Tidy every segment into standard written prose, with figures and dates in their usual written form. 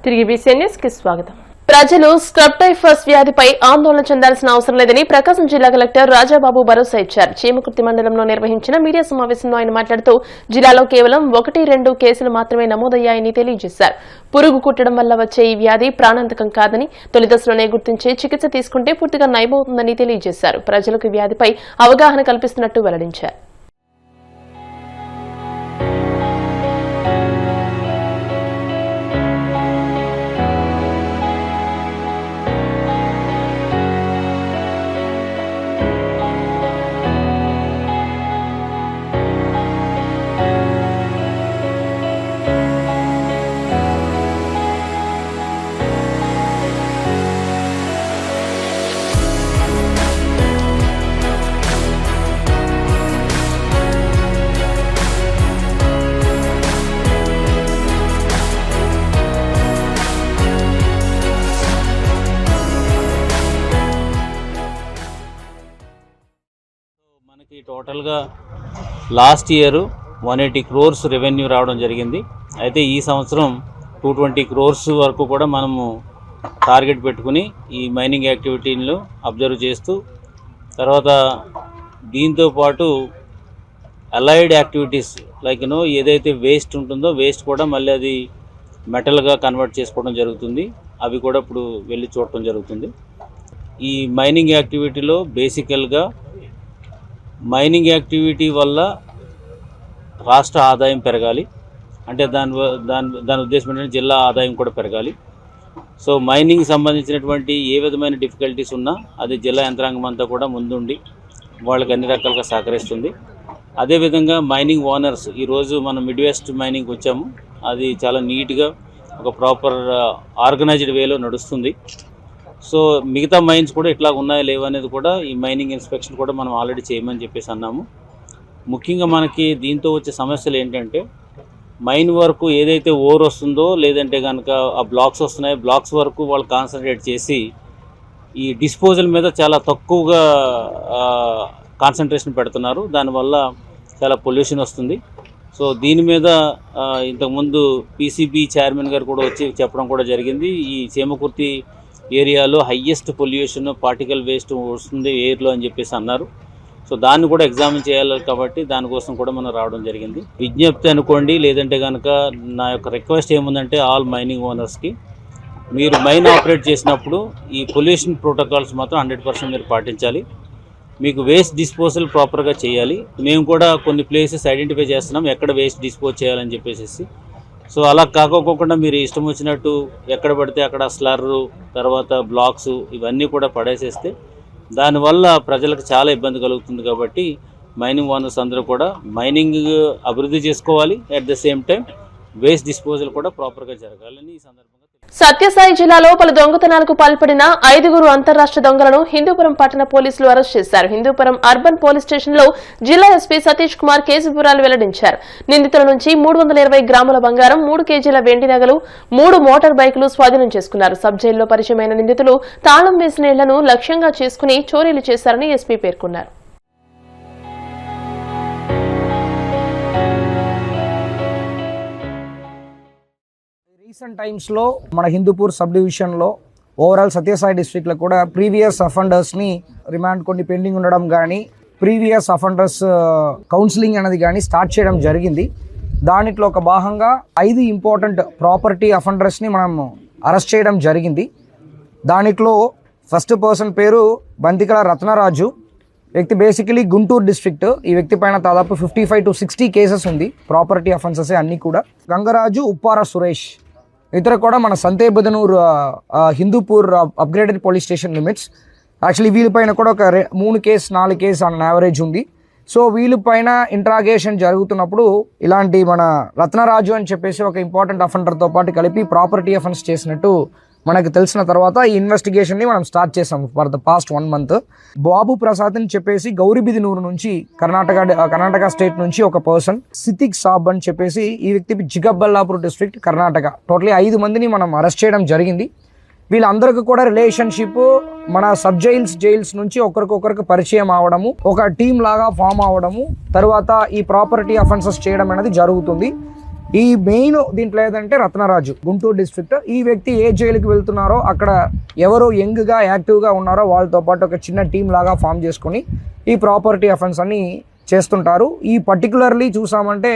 తిరిగి BCN news కి స్వాగతం. ప్రజలు స్క్రబ్ టైఫస్ వ్యాధిపై ఆందోళన చెందాల్సిన అవసరం లేదని ప్రకాశం జిల్లా కలెక్టర్ రాజాబాబు భరోసా ఇచ్చారు. చీమకుర్తి మండలంలో నిర్వహించిన మీడియా సమావేశంలో ఆయన మాట్లాడుతూ జిల్లాలో కేవలం 1-2 కేసులు మాత్రమే నమోదయ్యాయని తెలియజేశారు. పురుగు కుట్టడం వల్ల వచ్చే ఈ వ్యాధి ప్రాణాంతకం కాదని, తొలి దశలోనే గుర్తించి చికిత్స తీసుకుంటే పూర్తిగా నయమవుతుందని తెలియజేశారు. ప్రజలకు ఈ వ్యాధిపై అవగాహన కల్పిస్తున్నట్టు వెల్లడించారు. మనకి టోటల్గా లాస్ట్ ఇయర్ 180 crores రెవెన్యూ రావడం జరిగింది. అయితే ఈ సంవత్సరం 220 crores వరకు కూడా మనము టార్గెట్ పెట్టుకుని ఈ మైనింగ్ యాక్టివిటీలను అబ్జర్వ్ చేస్తూ, తర్వాత దీంతో పాటు అలైడ్ యాక్టివిటీస్ లైక్ ఏదైతే వేస్ట్ ఉంటుందో వేస్ట్ కూడా మళ్ళీ అది మెటల్గా కన్వర్ట్ చేసుకోవడం జరుగుతుంది. అవి కూడా ఇప్పుడు వెళ్ళి చూడటం జరుగుతుంది. ఈ మైనింగ్ యాక్టివిటీలో బేసికల్గా మైనింగ్ యాక్టివిటీ వల్ల రాష్ట్ర ఆదాయం పెరగాలి, అంటే దాని ఉద్దేశం ఏంటంటే జిల్లా ఆదాయం కూడా పెరగాలి. సో మైనింగ్ సంబంధించినటువంటి ఏ విధమైన డిఫికల్టీస్ ఉన్నా అది జిల్లా యంత్రాంగం అంతా కూడా ముందుండి వాళ్ళకి అన్ని రకాలుగా సహకరిస్తుంది. అదేవిధంగా మైనింగ్ ఓనర్స్, ఈరోజు మనం మిడ్ వెస్ట్ మైనింగ్ వచ్చాము, అది చాలా నీట్గా ఒక ప్రాపర్ ఆర్గనైజ్డ్ వేలో నడుస్తుంది. సో మిగతా మైన్స్ కూడా ఇట్లా ఉన్నాయా లేవా అనేది కూడా ఈ మైనింగ్ ఇన్స్పెక్షన్ కూడా మనం ఆల్రెడీ చేయమని చెప్పేసి అన్నాము. ముఖ్యంగా మనకి దీంతో వచ్చే సమస్యలు ఏంటంటే, మైన్ వరకు ఏదైతే ఓర్ వస్తుందో లేదంటే కనుక ఆ బ్లాక్స్ వస్తున్నాయో బ్లాక్స్ వరకు వాళ్ళు కాన్సన్ట్రేట్ చేసి ఈ డిస్పోజల్ మీద చాలా తక్కువగా కాన్సన్ట్రేషన్ పెడుతున్నారు. దానివల్ల చాలా పొల్యూషన్ వస్తుంది. సో దీని మీద ఇంతకుముందు పీసీబీ చైర్మన్ గారు కూడా వచ్చి చెప్పడం కూడా జరిగింది. ఈ చీమకుర్తి ఏరియాలో హయ్యెస్ట్ పొల్యూషన్ పార్టికల్ వేస్ట్ వస్తుంది ఎయిర్లో అని చెప్పేసి అన్నారు. సో దాన్ని కూడా ఎగ్జామిన్ చేయాలి కాబట్టి దానికోసం కూడా మనం రావడం జరిగింది. విజ్ఞప్తి అనుకోండి, లేదంటే కనుక నా యొక్క రిక్వెస్ట్ ఏముందంటే ఆల్ మైనింగ్ ఓనర్స్కి, మీరు మైన్ ఆపరేట్ చేసినప్పుడు ఈ పొల్యూషన్ ప్రోటోకాల్స్ మాత్రం 100% మీరు పాటించాలి. మీకు వేస్ట్ డిస్పోజల్ ప్రాపర్గా చేయాలి. మేము కూడా కొన్ని ప్లేసెస్ ఐడెంటిఫై చేస్తున్నాం ఎక్కడ వేస్ట్ డిస్పోజ్ చేయాలని చెప్పేసి. సో అలా కాకోకుండా మీరు ఇష్టం వచ్చినట్టు ఎక్కడ పడితే అక్కడ స్లర్రు, తర్వాత బ్లాక్స్ ఇవన్నీ కూడా పడేసేస్తే దానివల్ల ప్రజలకు చాలా ఇబ్బంది కలుగుతుంది. కాబట్టి మైనింగ్ ఓనర్స్ అందరూ కూడా మైనింగ్ అభివృద్ధి చేసుకోవాలి, at the same time waste disposal కూడా ప్రాపర్గా జరగాలని ఈ సందర్భంగా. సత్యసాయి జిల్లాలో పలు దొంగతనాలకు పాల్పడిన 5 అంతర్రాష్ట్ర దొంగలను హిందూపురం పట్టణ పోలీసులు అరెస్ట్ చేశారు. హిందూపురం అర్బన్ పోలీస్ స్టేషన్లో జిల్లా ఎస్పీ సతీష్ కుమార్ కేసు వివరాలు వెల్లడించారు. నిందితుల నుంచి 320 గ్రాముల బంగారం, 3 కేజీల వెండి నగలు, 3 మోటార్ బైకులు స్వాధీనం చేసుకున్నారు. సబ్ జైల్లో పరిచయమైన నిందితులు తాళం వేసిన ఇళ్లను లక్ష్యంగా చేసుకుని చోరీలు చేశారని ఎస్పీ పేర్కొన్నారు. రీసెంట్ టైమ్స్లో మన హిందూపూర్ సబ్ డివిజన్లో ఓవరాల్ సత్యసాయి డిస్ట్రిక్ట్లో కూడా ప్రీవియస్ అఫెండర్స్ని రిమాండ్ కొన్ని పెండింగ్ ఉండడం కానీ, ప్రీవియస్ అఫెండర్స్ కౌన్సిలింగ్ అనేది కానీ స్టార్ట్ చేయడం జరిగింది. దానిలో ఒక భాగంగా 5 ఇంపార్టెంట్ ప్రాపర్టీ అఫెండర్స్ని మనం అరెస్ట్ చేయడం జరిగింది. దానిలో ఫస్ట్ పర్సన్ పేరు బంతికల రత్నరాజు. వ్యక్తి బేసికలీ గుంటూరు డిస్ట్రిక్ట్. ఈ వ్యక్తి పైన దాదాపు 55 to 60 కేసెస్ ఉంది, ప్రాపర్టీ అఫెన్సెస్ అన్నీ కూడా. గంగరాజు ఉప్పార సురేష్, ఇతర కూడా మన Santhebidanur Hindupur upgraded police station limits. Actually వీళ్ళపైన కూడా ఒక 3 కేసు 4 కేసు ఆన్ యావరేజ్ ఉంది. సో వీళ్ళపైన ఇంట్రాగేషన్ జరుగుతున్నప్పుడు ఇలాంటి మన రత్నరాజు అని చెప్పేసి ఒక ఇంపార్టెంట్ అఫెండర్తో పాటు కలిపి ప్రాపర్టీ అఫెన్స్ చేసినట్టు మనకు తెలిసిన తర్వాత ఈ ఇన్వెస్టిగేషన్ని మనం స్టార్ట్ చేసాం ఫర్ ద పాస్ట్ 1 month. బాబు ప్రసాద్ అని చెప్పేసి గౌరీబిదినూరు నుంచి కర్ణాటక స్టేట్ నుంచి ఒక పర్సన్, సితిక్ సాబ్ అని చెప్పేసి ఈ వ్యక్తి చిక్కబల్లాపూర్ డిస్ట్రిక్ట్ కర్ణాటక. టోటలీ 5 మందిని మనం అరెస్ట్ చేయడం జరిగింది. వీళ్ళందరికీ కూడా రిలేషన్షిప్ మన సబ్ జైల్స్ నుంచి ఒకరికొకరికి పరిచయం అవడము, ఒక టీం లాగా ఫామ్ అవడము, తర్వాత ఈ ప్రాపర్టీ అఫెన్సెస్ చేయడం అనేది జరుగుతుంది. ఈ మెయిన్ దీంట్లో ఏదంటే రత్నరాజు గుంటూరు డిస్ట్రిక్ట్. ఈ వ్యక్తి ఏ జైలుకి వెళ్తున్నారో అక్కడ ఎవరు యంగ్గా యాక్టివ్గా ఉన్నారో వాళ్ళతో పాటు ఒక చిన్న టీం లాగా ఫామ్ చేసుకొని ఈ ప్రాపర్టీ అఫెన్స్ అన్ని చేస్తుంటారు. ఈ పర్టికులర్లీ చూసామంటే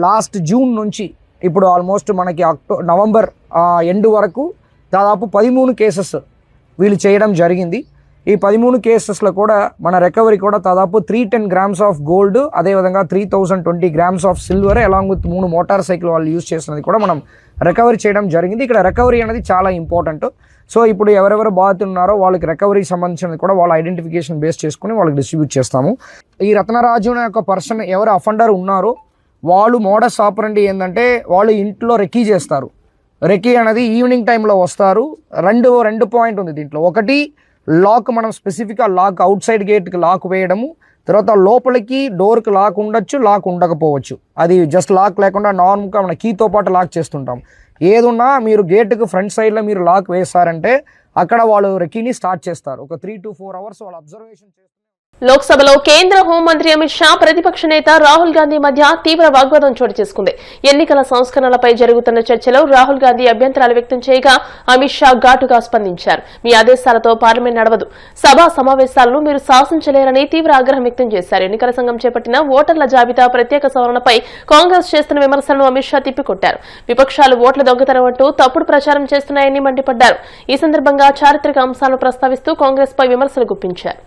లాస్ట్ జూన్ నుంచి ఇప్పుడు ఆల్మోస్ట్ మనకి నవంబర్ ఎండ్ వరకు దాదాపు 13 కేసెస్ వీళ్ళు చేయడం జరిగింది. ఈ 13 కేసెస్లో కూడా మన రికవరీ కూడా దాదాపు 310 గ్రామ్స్ ఆఫ్ గోల్డ్, అదేవిధంగా 3020 grams of silver along with 3 motor cycle వాళ్ళు యూజ్ చేసినది కూడా మనం రికవరీ చేయడం జరిగింది. ఇక్కడ రికవరీ అనేది చాలా ఇంపార్టెంట్. సో ఇప్పుడు ఎవరెవరు బాధితులు ఉన్నారో వాళ్ళకి రికవరీకి సంబంధించినది కూడా వాళ్ళ ఐడెంటిఫికేషన్ బేస్ చేసుకుని వాళ్ళకి డిస్ట్రిబ్యూట్ చేస్తాము. ఈ రత్నరాజు అనే ఒక పర్సన్ ఎవరు అఫెండర్ ఉన్నారో వాళ్ళు మోడస్ ఆపరండి ఏంటంటే వాళ్ళు ఇంట్లో రెక్కీ చేస్తారు. రెక్కీ అనేది ఈవినింగ్ టైంలో వస్తారు. రెండు పాయింట్ ఉంది దీంట్లో. ఒకటి లాక్, మనం స్పెసిఫిక్గా లాక్ అవుట్ సైడ్ గేట్కి లాక్ వేయడము, తర్వాత లోపలికి డోర్కి లాక్ ఉండొచ్చు, లాక్ ఉండకపోవచ్చు. అది జస్ట్ లాక్ లేకుండా నార్మల్గా మన కీతో పాటు లాక్ చేస్తుంటాం. ఏదున్నా మీరు గేట్కి ఫ్రంట్ సైడ్లో మీరు లాక్ వేస్తారంటే అక్కడ వాళ్ళు రెక్కీని స్టార్ట్ చేస్తారు. ఒక 3 to 4 అవర్స్ వాళ్ళు అబ్జర్వేషన్ చేస్తారు. లోక్సభలో కేంద్ర హోంమంత్రి అమిత్ షా ప్రతిపక్ష నేత రాహుల్ గాంధీ మధ్య తీవ్ర వాగ్వాదం చోటు చేసుకుంది. ఎన్నికల సంస్కరణలపై జరుగుతున్న చర్చలో రాహుల్ గాంధీ అభ్యంతరాలు వ్యక్తం చేయగా అమిత్ షా ఘాటుగా స్పందించారు. మీ ఆదేశాలతో పార్లమెంట్ నడవదు, సభా సమావేశాలను మీరు శాసించలేరని తీవ్ర ఆగ్రహం వ్యక్తం చేశారు. ఎన్నికల సంఘం చేపట్టిన ఓటర్ల జాబితా ప్రత్యేక సవరణపై కాంగ్రెస్ చేస్తున్న విమర్శలను అమిత్ షా తిప్పికొట్టారు. విపక్షాలు ఓట్ల దొంగతనం అంటూ తప్పుడు ప్రచారం చేస్తున్నాయని మండిపడ్డారు. ఈ సందర్భంగా చారిత్రక అంశాలను ప్రస్తావిస్తూ కాంగ్రెస్ పై విమర్శలు గుప్పించారు.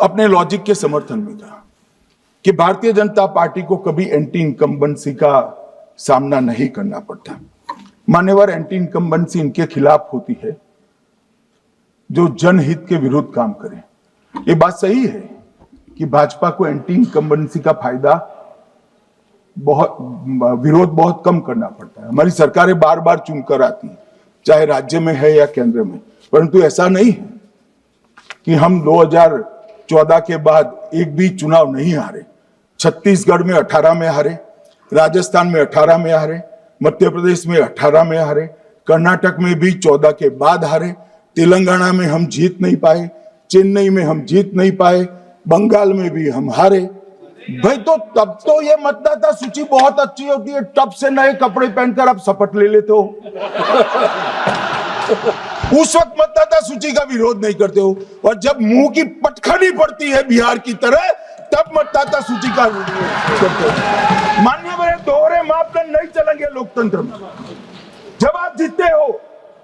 अपने लॉजिक के समर्थन में कहा कि भारतीय जनता पार्टी को कभी एंटी इनकम्बेंसी का सामना नहीं करना पड़ता. मान्यवर एंटी इनकम्बेंसी इनके खिलाफ होती है जो जनहित के विरुद्ध काम करे. ये बात सही है कि भाजपा को एंटी इनकम्बेंसी का फायदा विरोध बहुत कम करना पड़ता है. हमारी सरकारें बार बार चुनकर आती हैं, चाहे राज्य में है या केंद्र में. परंतु ऐसा नहीं है कि हम 2014 के बाद एक भी चुनाव नहीं हारे. छत्तीसगढ़ में 18 में हारे, राजस्थान में 18 में हारे, मध्य प्रदेश में 18 में हारे, कर्नाटक में भी 14 के बाद हारे, तेलंगाना में हम जीत नहीं पाए, चेन्नई में हम जीत नहीं पाए, बंगाल में भी हम हारे. भाई तो तब तो ये मतदाता सूची बहुत अच्छी होती है, तब से नए कपड़े पहनकर आप शपथ ले लेते हो. उस वक्त मतदाता सूची का विरोध नहीं करते हो, और जब मुंह की पटखनी पड़ती है बिहार की तरह तब मतदाता सूची का विरोध करते हो. माननीय मेरे दोहरे मापदंड नहीं चलेंगे लोकतंत्र में. जब आप जीतते हो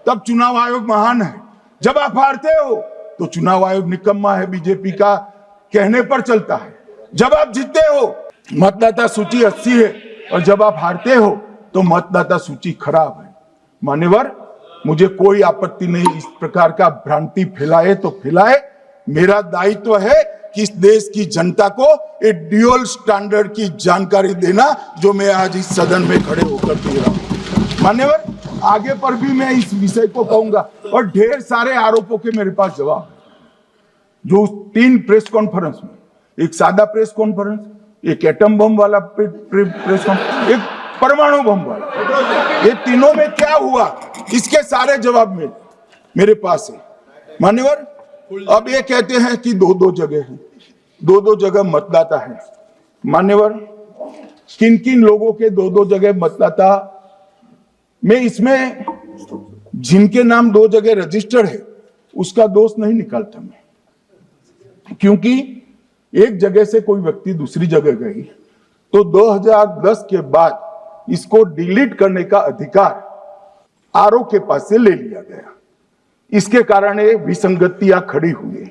तब चुनाव आयोग महान है, जब आप हारते हो तो चुनाव आयोग निकम्मा है, बीजेपी का कहने पर चलता है. जब आप जीतते हो मतदाता सूची 80 है, और जब आप हारते हो तो मतदाता सूची खराब है. मान्यवर, मुझे कोई आपत्ति नहीं, इस प्रकार का भ्रांति फैलाए तो फैलाए. मेरा दायित्व है कि इस देश की जनता को एक ड्यूअल स्टैंडर्ड की जानकारी देना, जो मैं आज इस सदन में खड़े होकर दे रहा हूं. मान्यवर, आगे पर भी मैं इस विषय को कहूंगा, और ढेर सारे आरोपों के मेरे पास जवाब है. जो 3 प्रेस कॉन्फ्रेंस में, एक सादा प्रेस कॉन्फ्रेंस, एक एटम बम वाला प्रेस कॉन्फ्रेंस, एक परमाणु बम वाला, ये तीनों में क्या हुआ, इसके सारे जवाब मेरे पास है. मान्यवर, अब ये कहते हैं कि 2-2 जगह है, 2-2 जगह मतदाता है. मान्यवर, किन किन लोगों के 2-2 जगह मतदाता, मैं इसमें जिनके नाम 2 जगह रजिस्टर्ड है उसका दोष नहीं निकालता मैं, क्योंकि एक जगह से कोई व्यक्ति दूसरी जगह गई तो 2010 के बाद इसको डिलीट करने का अधिकार आरओ के पास से ले लिया गया. इसके कारण ये विसंगतियां खड़ी हुई.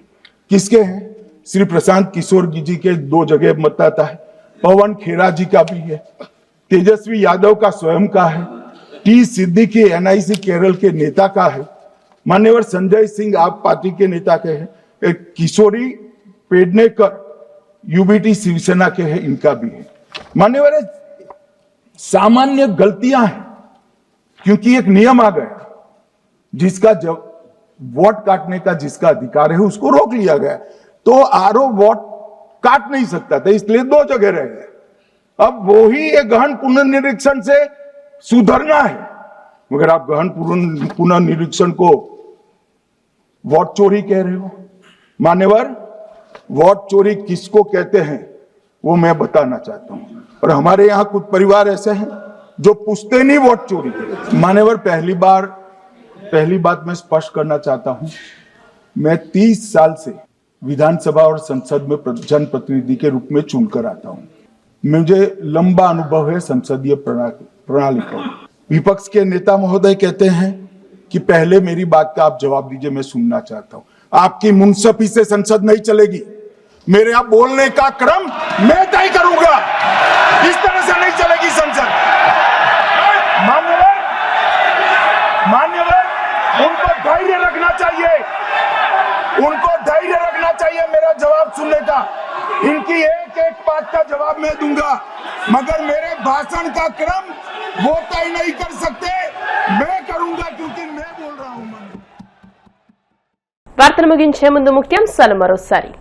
किसके हैं? श्री प्रशांत किशोर जी के 2 जगह मतदाता है, पवन खेरा जी का भी है, तेजस्वी यादव का स्वयं का है, टी सिद्दीकी एनआईसी केरल के नेता का है, मान्यवर संजय सिंह आप पार्टी के नेता के हैं, किशोरी पेडनेकर यूबीटी शिवसेना के हैं, इनका भी है. मान्यवर, सामान्य गलतियां हैं, क्योंकि एक नियम आ गया, जिसका जब वोट काटने का जिसका अधिकार है उसको रोक लिया गया, तो आरओ वोट काट नहीं सकता था, इसलिए 2 जगह रह गए. अब वही एक गहन पुनर्निरीक्षण से सुधरना है, मगर आप गहन पुनर्निरीक्षण को वोट चोरी कह रहे हो. मान्यवर, वोट चोरी किसको कहते हैं वो मैं बताना चाहता हूं. और हमारे यहाँ कुछ परिवार ऐसे हैं जो पुश्तैनी वोट चोरी करते। मान्यवर, पहली बात मैं स्पष्ट करना चाहता हूं, मैं 30 साल से विधानसभा और संसद में जनप्रतिनिधि के रूप में चुनकर आता हूं। मुझे लंबा अनुभव है संसदीय प्रणाली का। विपक्ष के नेता महोदय कहते हैं कि पहले मेरी बात का आप जवाब दीजिए, मैं सुनना चाहता हूं। आपकी मुंसफी से संसद नहीं चलेगी। मेरे यहाँ बोलने का क्रम मैं तय करूंगा, इस तरह से नहीं चलेगी संसद। मान्यवर, उनको धैर्य रखना चाहिए, मेरा जवाब सुनने का। इनकी एक एक बात का जवाब मैं दूंगा, मगर मेरे भाषण का क्रम वो तय नहीं कर सकते, मैं करूंगा, क्योंकि मैं बोल रहा हूं। వార్తలు ముగించే ముందు ముఖ్యాంశాలు మరోసారి.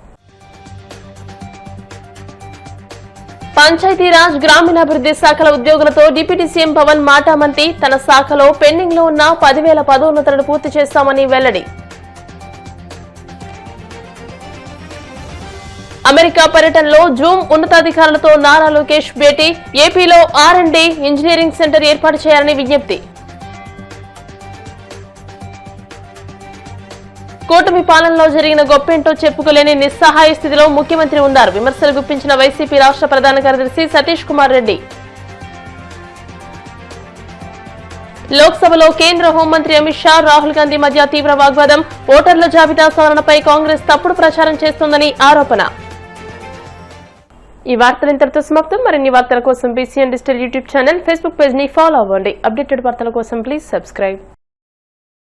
పంచాయతీరాజ్ గ్రామీణాభివృద్ధి శాఖల ఉద్యోగులతో డిప్యూటీ సీఎం పవన్ మాటామంతి తన శాఖలో పెండింగ్ లో ఉన్న 10,000 పదోన్నతులను పూర్తి చేస్తామని వెల్లడి. అమెరికా పర్యటనలో జూమ్ ఉన్నతాధికారులతో నారా లోకేష్ భేటీ. ఏపీలో R&D ఇంజనీరింగ్ సెంటర్ ఏర్పాటు చేయాలని విజ్ఞప్తి. కూటమి పాలనలో జరిగిన గొప్పేంటో చెప్పుకోలేని నిస్సహాయ స్థితిలో ముఖ్యమంత్రి ఉన్నారు. విమర్శలు గుప్పించిన వైసీపీ రాష్ట్ర ప్రధాన కార్యదర్శి సతీష్ కుమార్ రెడ్డి. లోక్సభలో కేంద్ర హోంమంత్రి అమిత్ షా, రాహుల్ గాంధీ మధ్య తీవ్ర వాగ్వాదం. ఓటర్ల జాబితా సవరణపై కాంగ్రెస్ తప్పుడు ప్రచారం చేస్తోందని ఆరోపణ. ఈ వార్తలు ఇంతటితో సమాప్తం. మరిన్ని వార్తల కోసం BCN digital YouTube channel, Facebook page ని ఫాలో అవ్వండి. అప్డేటెడ్ వార్తల కోసం ప్లీజ్ సబ్స్క్రైబ్.